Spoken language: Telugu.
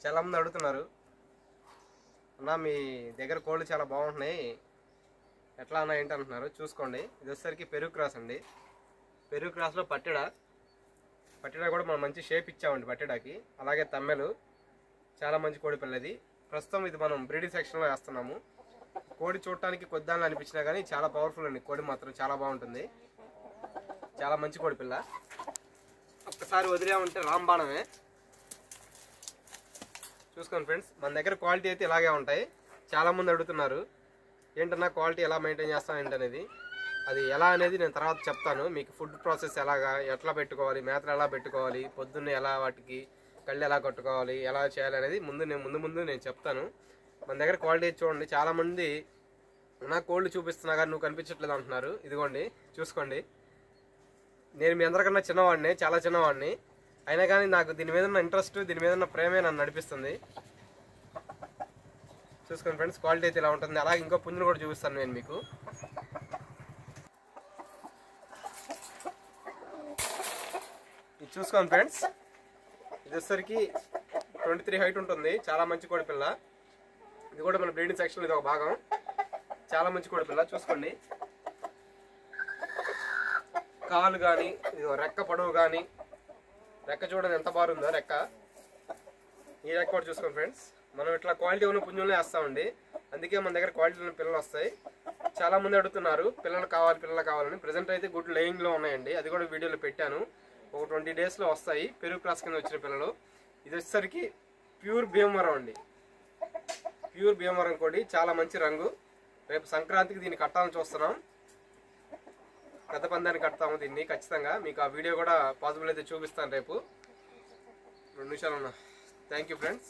చాలామంది అడుగుతున్నారు, అన్న మీ దగ్గర కోళ్ళు చాలా బాగుంటున్నాయి, ఎట్లా అన్న ఏంటి అంటున్నారు. చూసుకోండి, ఇది వచ్చేసరికి పెరుగు క్రాస్ అండి. పెరుగు క్రాస్లో పట్టెడ కూడా మనం మంచి షేప్ ఇచ్చామండి పట్టెడాకి. అలాగే తమ్మెలు చాలా మంచి కోడి పిల్లది. ప్రస్తుతం ఇది మనం బ్రీడింగ్ సెక్షన్లో వేస్తున్నాము. కోడి చూడటానికి కొద్దాన్ని అనిపించినా కానీ చాలా పవర్ఫుల్ అండి. కోడి మాత్రం చాలా బాగుంటుంది, చాలా మంచి కోడి పిల్ల. ఒక్కసారి వదిలేమంటే రాంబాణమే. చూసుకోండి ఫ్రెండ్స్, మన దగ్గర క్వాలిటీ అయితే ఇలాగే ఉంటాయి. చాలామంది అడుగుతున్నారు ఏంటన్నా క్వాలిటీ ఎలా మెయింటైన్ చేస్తాను ఏంటనేది. అది ఎలా అనేది నేను తర్వాత చెప్తాను. మీకు ఫుడ్ ప్రాసెస్ ఎట్లా పెట్టుకోవాలి, మేతలు ఎలా పెట్టుకోవాలి, పొద్దున్నే ఎలా వాటికి కళ్ళు ఎలా కట్టుకోవాలి, ఎలా చేయాలి అనేది ముందు నేను చెప్తాను. మన దగ్గర క్వాలిటీ చూడండి. చాలామంది నా కోళ్ళు చూపిస్తున్నా కానీ నువ్వు కనిపించట్లేదు అంటున్నారు. ఇదిగోండి చూసుకోండి, నేను మీ అందరికన్నా చిన్నవాడిని, చాలా చిన్నవాడిని. అయినా కానీ నాకు దీని మీద ఉన్న ఇంట్రెస్ట్, దీని మీద ఉన్న ప్రేమే నన్ను నడిపిస్తుంది. చూసుకోండి ఫ్రెండ్స్, క్వాలిటీ అయితే ఇలా ఉంటుంది. అలాగే ఇంకో పుంజును కూడా చూపిస్తాను నేను మీకు. ఇది చూసుకోండి ఫ్రెండ్స్, ఇది వచ్చేసరికి 23 హైట్ ఉంటుంది. చాలా మంచి కోడి పిల్ల. ఇది కూడా మన బ్రీడింగ్ సెక్షన్ ఇది ఒక భాగం. చాలా మంచి కోడి పిల్ల. చూసుకోండి, కాలు కానీ రెక్క పొడవు కానీ, రెక్క చూడండి ఎంత బాగుందో రెక్క. ఈ రెక్క కూడా చూసుకోండి ఫ్రెండ్స్. మనం ఇట్లా క్వాలిటీ ఉన్న పుంజులనే వేస్తామండి. అందుకే మన దగ్గర క్వాలిటీ ఉన్న పిల్లలు వస్తాయి. చాలా మంది అడుగుతున్నారు పిల్లలు కావాలని. ప్రజెంట్ అయితే గుడ్ లేయింగ్లో ఉన్నాయండి, అది కూడా వీడియోలో పెట్టాను. ఒక 20 డేస్లో వస్తాయి పెరుగు క్రాస్ కింద వచ్చిన పిల్లలు. ఇది వచ్చేసరికి ప్యూర్ భీమవరం అండి. ప్యూర్ భీమవరం కోడి, చాలా మంచి రంగు. రేపు సంక్రాంతికి దీన్ని కట్టాలని చూస్తున్నాం. పెద్ద పందాన్ని కడతాము దీన్ని ఖచ్చితంగా. మీకు ఆ వీడియో కూడా పాసిబుల్ అయితే చూపిస్తాను రేపు. 2 నిమిషాలు ఉన్నా. Thank you friends.